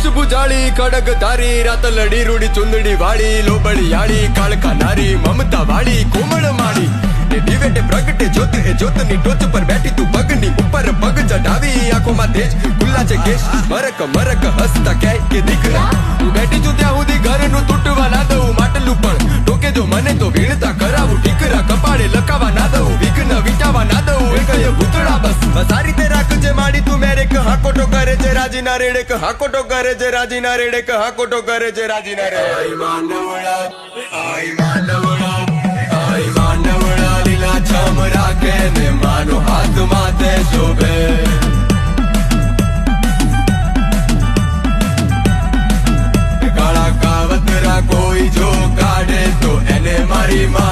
વેશ બુજાળી ખડક ધારી રાત લડી રૂડી ચુંદડી વાળી લોબડિયાળી કાળકા નારી મમતા વાળી કોમળ માળી દિવેટે પ્રગટે જ્યોત એ જ્યોતની ટોચ પર બેઠી તું પગની ઉપર પગ ચઢાવી આંખોમાં તેજ ખુલ્લા છે કેશ મરક મરક હસતા ક્યાંય કે દીકરા તું બેઠી છું ત્યાં સુધી ઘરનું તૂટવા ના દઉં માટલું પણ ટોકે જો મને તો વીણતા કરાવું ઠીકરા કપાળે લખાવા ના દઉં વિઘ્ન વિટાવા ના દઉં એ કહીએ ભૂતળા બસ આ રીતે રાખજે માડી તું મેરે ક હાકોટો કરે છે રાજીના રેડે ક હાકોટો કરે છે રાજીના રેડે ક હાકોટો કરે છે રાજીના રે આઈ માનવડા આઈ માનવડા આઈ માનવડા લીલા છમ રાખે ને માનો હાથ માથે શોભે કાળા કાવતરા કોઈ જો કાઢે તો એને મારી માં